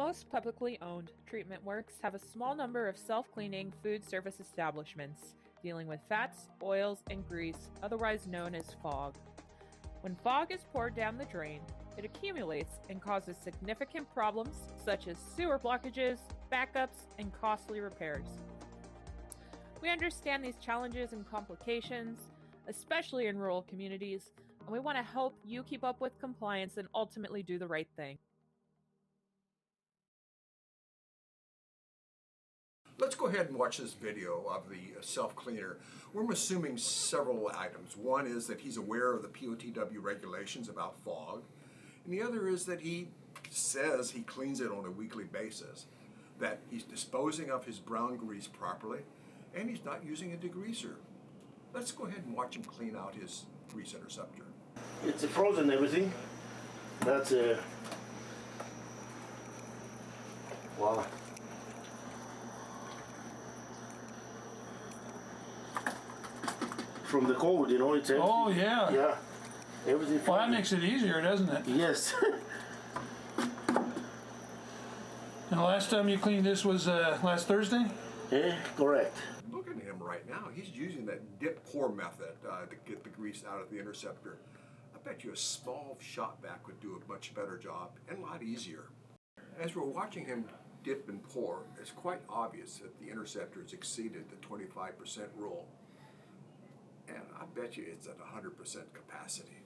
Most publicly owned treatment works have a small number of self-cleaning food service establishments dealing with fats, oils, and grease, otherwise known as fog. When fog is poured down the drain, it accumulates and causes significant problems such as sewer blockages, backups, and costly repairs. We understand these challenges and complications, especially in rural communities, and we want to help you keep up with compliance and ultimately do the right thing. Let's go ahead and watch this video of the self-cleaner. We're assuming several items. One is that he's aware of the POTW regulations about fog, and the other is that he says he cleans it on a weekly basis, that he's disposing of his brown grease properly, and he's not using a degreaser. Let's go ahead and watch him clean out his grease interceptor. It's frozen everything. That's wow. From the cold, you know, it's empty. Oh, yeah. Yeah. Everything. Well, that makes it easier, doesn't it? Yes. And the last time you cleaned this was last Thursday? Yeah, correct. Look at him right now. He's using that dip pour method to get the grease out of the interceptor. I bet you a small shop vac would do a much better job and a lot easier. As we're watching him dip and pour, it's quite obvious that the interceptor has exceeded the 25% rule. And I bet you it's at 100% capacity.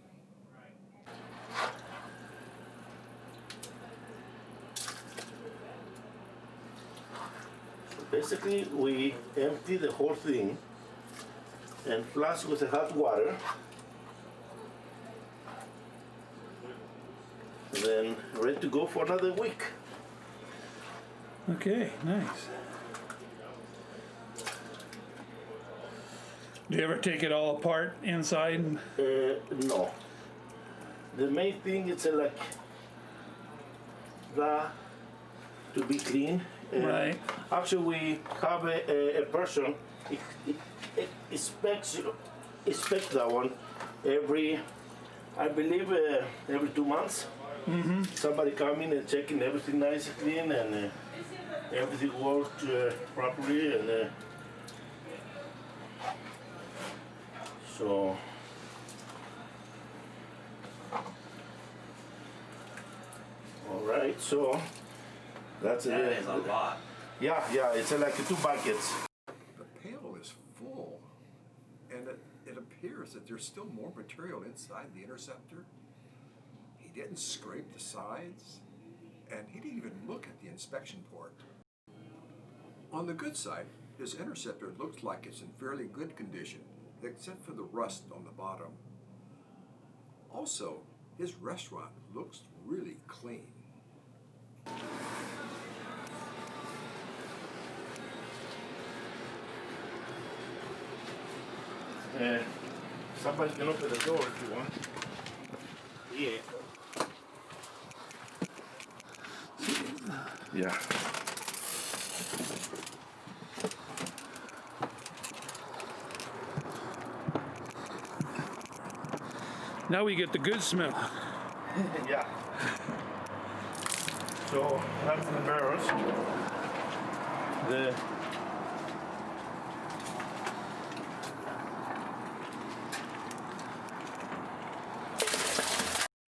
Basically, we empty the whole thing and flush with the hot water. Then ready to go for another week. Okay, nice. Do you ever take it all apart inside? No. The main thing is like that to be clean. Right. Actually, we have a person inspect that one every, I believe, every 2 months. Mm-hmm. Somebody come in and checking everything nice and clean and everything worked properly and so. All right, so that's that is a lot. Yeah, it's like 2 buckets. The pail is full, and it appears that there's still more material inside the interceptor. He didn't scrape the sides, and he didn't even look at the inspection port. On the good side, his interceptor looks like it's in fairly good condition, except for the rust on the bottom. Also, his restaurant looks really clean. Somebody can open the door if you want. Yeah. Yeah. Now we get the good smell. Yeah. So that's the barrels.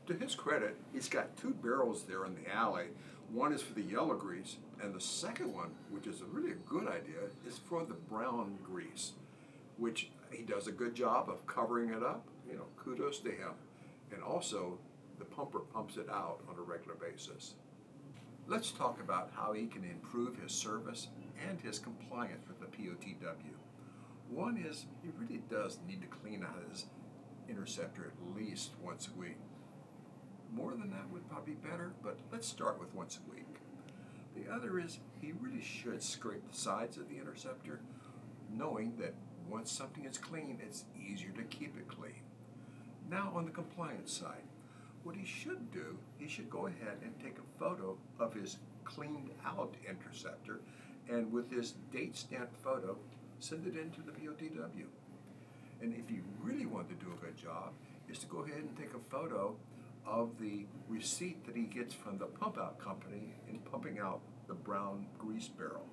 To his credit, he's got 2 barrels there in the alley. One is for the yellow grease, and the second one, which is really a good idea, is for the brown grease, which he does a good job of covering it up. You know, kudos to him. And also, the pumper pumps it out on a regular basis. Let's talk about how he can improve his service and his compliance with the POTW. One is he really does need to clean out his interceptor at least once a week. More than that would probably be better, but let's start with once a week. The other is he really should scrape the sides of the interceptor, knowing that once something is clean, it's easier to keep it clean. Now on the compliance side, what he should do, he should go ahead and take a photo of his cleaned out interceptor, and with this date stamped photo, send it into the POTW. And if you really want to do a good job, is to go ahead and take a photo of the receipt that he gets from the pump out company in pumping out the brown grease barrel.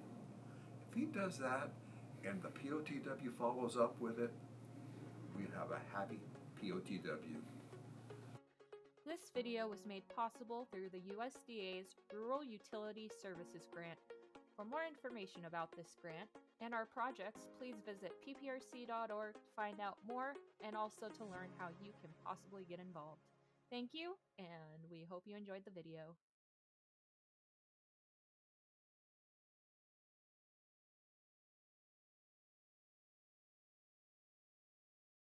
If he does that and the POTW follows up with it, we have a happy POTW. This video was made possible through the USDA's Rural Utility Services Grant. For more information about this grant and our projects, please visit pprc.org to find out more and also to learn how you can possibly get involved. Thank you, and we hope you enjoyed the video.